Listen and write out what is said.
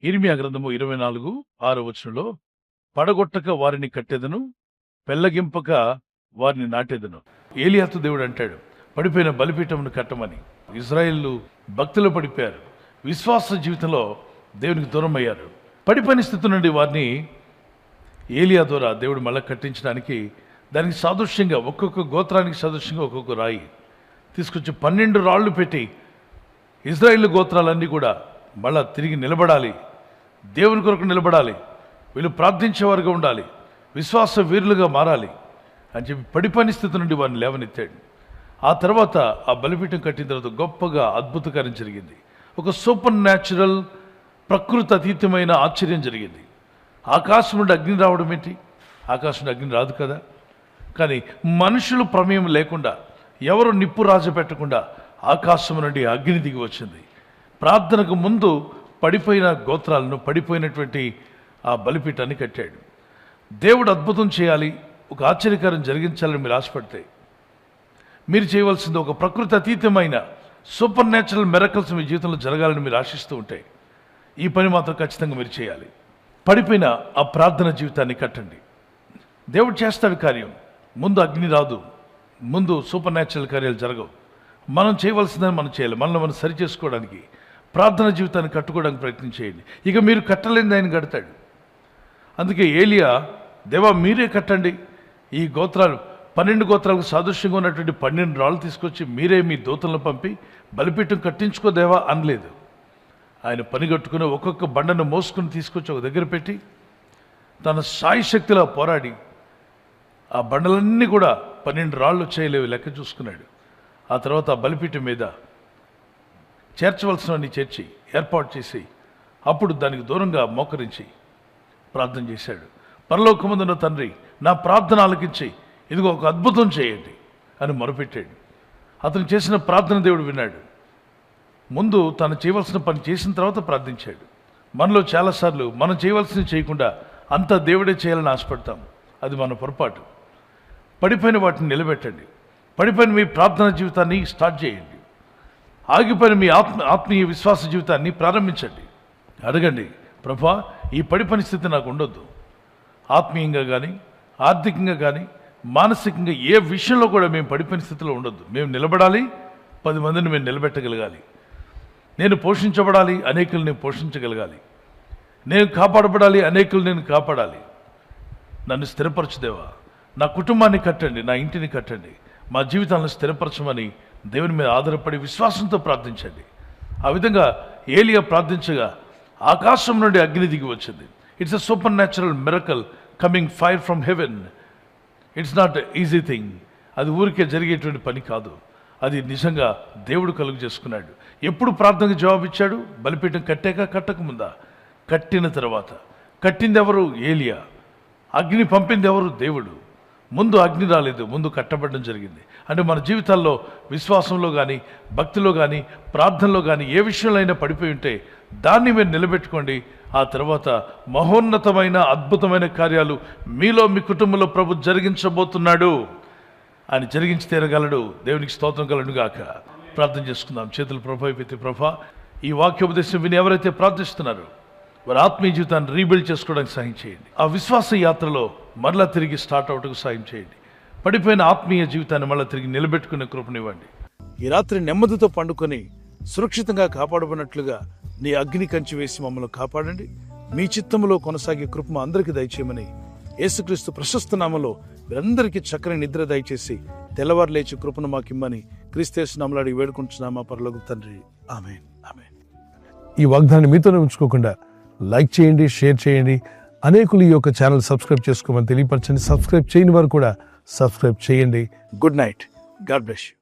ఇర్మియా గ్రంథము 24:6 పడగొట్టక వారిని కట్టెదను, పెళ్లగింపక వారిని నాటెదను. ఏలియాతో దేవుడు అంటాడు, పడిపోయిన బలిపీఠమును కట్టమని. ఇజ్రాయేలు భక్తులు పడిపోయారు, విశ్వాస జీవితంలో దేవునికి దూరం అయ్యారు. పడిపోయిన స్థితి నుండి వారిని ఏలియా ద్వారా దేవుడు మళ్ళీ కట్టించడానికి దానికి సాదృశ్యంగా ఒక్కొక్క గోత్రానికి సాదృశ్యంగా ఒక్కొక్క రాయి తీసుకొచ్చి 12 రాళ్ళు పెట్టి ఇజ్రాయేలు గోత్రాలన్నీ కూడా మళ్ళా తిరిగి నిలబడాలి, దేవుని కొరకు నిలబడాలి, వీళ్ళు ప్రార్థించేవారుగా ఉండాలి, విశ్వాస వీరులుగా మారాలి అని చెప్పి పడిపోయిన స్థితి నుండి వారిని లేవనెత్తాడు. ఆ తర్వాత ఆ బలిపీఠం కట్టిన తర్వాత గొప్పగా అద్భుతకార్యం జరిగింది. ఒక సూపర్ న్యాచురల్, ప్రకృతి అతీతమైన ఆశ్చర్యం జరిగింది. ఆకాశం నుండి అగ్ని రావడం ఏంటి? ఆకాశం నుండి అగ్ని రాదు కదా. కానీ మనుషులు ప్రమేయం లేకుండా, ఎవరు నిప్పు రాజు పెట్టకుండా ఆకాశం నుండి అగ్ని దిగి వచ్చింది. ప్రార్థనకు ముందు పడిపోయిన గోత్రాలను, పడిపోయినటువంటి ఆ బలిపీఠాన్ని కట్టాడు. దేవుడు అద్భుతం చేయాలి, ఒక ఆశ్చర్యకారం జరిగించాలని మీరు ఆశపడితే మీరు చేయవలసింది ఒక ప్రకృతి అతీతమైన సూపర్ న్యాచురల్ మిరకల్స్ మీ జీవితంలో జరగాలని మీరు ఆశిస్తూ ఉంటే ఈ పని మాత్రం ఖచ్చితంగా మీరు చేయాలి. పడిపోయిన ఆ ప్రార్థన జీవితాన్ని కట్టండి. దేవుడు చేస్తాడు కార్యం. ముందు అగ్ని రాదు, ముందు సూపర్ న్యాచురల్ కార్యాలు జరగవు. మనం చేయవలసిందని మనం చేయాలి. మనల్ని మనం సరి చేసుకోవడానికి, ప్రార్థన జీవితాన్ని కట్టుకోవడానికి ప్రయత్నం చేయండి. ఇక మీరు కట్టలేనిది ఆయన కడతాడు. అందుకే ఏలియా, దేవా మీరే కట్టండి, ఈ గోత్రాలు 12 గోత్రాలకు సాదృశ్యంగా ఉన్నటువంటి 12 రాళ్ళు తీసుకొచ్చి మీరే మీ దూతలను పంపి బలిపీఠం కట్టించుకోదేవా అనలేదు. ఆయన పని కట్టుకుని ఒక్కొక్క బండను మోసుకుని తీసుకొచ్చి ఒక దగ్గర పెట్టి తన సాయశక్తిలో పోరాడి ఆ బండలన్నీ కూడా 12 రాళ్ళు చేయలేవు లెక్క చూసుకున్నాడు. ఆ తర్వాత ఆ బలిపీఠం మీద చేర్చవలసినవన్నీ చేర్చి ఏర్పాటు చేసి అప్పుడు దానికి దూరంగా మోకరించి ప్రార్థన చేశాడు. పరలోకమందున్న తండ్రి, నా ప్రార్థన ఆలకించి ఇదిగో ఒక అద్భుతం చేయండి అని మొరపెట్టాడు. అతను చేసిన ప్రార్థన దేవుడు విన్నాడు. ముందు తను చేయవలసిన పని చేసిన తర్వాత ప్రార్థించాడు. మనలో చాలాసార్లు మనం చేయవలసింది చేయకుండా అంతా దేవుడే చేయాలని ఆశపడతాం. అది మన పొరపాటు. పడిపోయిన వాటిని నిలబెట్టండి. పడిపోయిన మీ ప్రార్థన జీవితాన్ని స్టార్ట్ చేయండి. ఆగిపోయిన మీ ఆత్మీయ విశ్వాస జీవితాన్ని ప్రారంభించండి. అడగండి, ప్రభా ఈ పడిపోయిన స్థితి నాకు ఉండొద్దు. ఆత్మీయంగా కానీ, ఆర్థికంగా కానీ, మానసికంగా ఏ విషయంలో కూడా మేము పడిపోయిన స్థితిలో ఉండొద్దు. మేము నిలబడాలి, 10 మందిని మేము నిలబెట్టగలగాలి. నేను పోషించబడాలి, అనేకులు నేను పోషించగలగాలి. నేను కాపాడబడాలి, అనేకులు నేను కాపాడాలి. నన్ను స్థిరపరచుదేవా, నా కుటుంబాన్ని కట్టండి, నా ఇంటిని కట్టండి, మా జీవితాలను స్థిరపరచమని దేవుని మీద ఆధారపడి విశ్వాసంతో ప్రార్థించండి. ఆ విధంగా ఏలియా ప్రార్థించగా ఆకాశం నుండి అగ్ని దిగి వచ్చింది. It's a super natural miracle coming fire from heaven. It's not easy thing. అది ఊరికే జరిగేటువంటి పని కాదు. అది నిజంగా దేవుడు కలుగు చేసుకున్నాడు. ఎప్పుడు ప్రార్థనకు జవాబిచ్చాడు? బలిపీఠం కట్టాక, కట్టకముందా? కట్టిన తర్వాత. కట్టింది ఎవరు? ఏలియా. అగ్ని పంపింది ఎవరు? దేవుడు. ముందు అగ్ని రాలేదు, ముందు కట్టబడడం జరిగింది. అంటే మన జీవితాల్లో విశ్వాసంలో కానీ, భక్తిలో కానీ, ప్రార్థనలో కానీ ఏ విషయంలో అయినా పడిపోయి ఉంటే దాన్ని మీరు నిలబెట్టుకోండి. ఆ తర్వాత మహోన్నతమైన అద్భుతమైన కార్యాలు మీలో, మీ కుటుంబంలో ప్రభు జరిగించబోతున్నాడు. ఆయన జరిగించి తీరగలడు. దేవునికి స్తోత్రం కలుగును గాక. ప్రార్థన చేసుకుందాం. చేతులు ప్రభా, ఈ వాక్యోపదేశం విని ఎవరైతే ప్రార్థిస్తున్నారో వారి ఆత్మీయ జీవితాన్ని రీబిల్డ్ చేసుకోవడానికి సహాయం చేయండి. ఆ విశ్వాస యాత్రలో మరలా తిరిగి స్టార్ట్ అవటకు సహాయం చేయండి. పడిపోయిన ఆత్మీయ జీవితాన్ని మళ్ళీ తిరిగి నిలబెట్టుకునే కృపనివ్వండి. ఈ రాత్రి నెమ్మదితో పండుకొని సురక్షితంగా కాపాడబడినట్లుగా నీ అగ్ని కంచి వేసి మమ్మల్ని కాపాడండి. మీ చిత్తములో కొనసాగే కృప మా అందరికీ దయచేయమని యేసుక్రీస్తు ప్రశస్త నామములో మీరందరికీ చక్కని నిద్ర దయచేసి తెల్లవారు లేచి కృపను మాకిమ్మని క్రీస్తు నామములో అడిగి వేడుకుంటున్నామా పరలోకపు తండ్రి. ఆమేన్, ఆమేన్. ఈ వాగ్దానాన్ని మీతోనే ఉంచుకోకుండా లైక్ చేయండి, షేర్ చేయండి. అనేకులు ఈ యొక్క ఛానల్ సబ్స్క్రైబ్ చేసుకోమని తెలియపరచండి. సబ్స్క్రైబ్ చేయని వారు కూడా సబ్స్క్రైబ్ చేయండి. Good night. God bless you.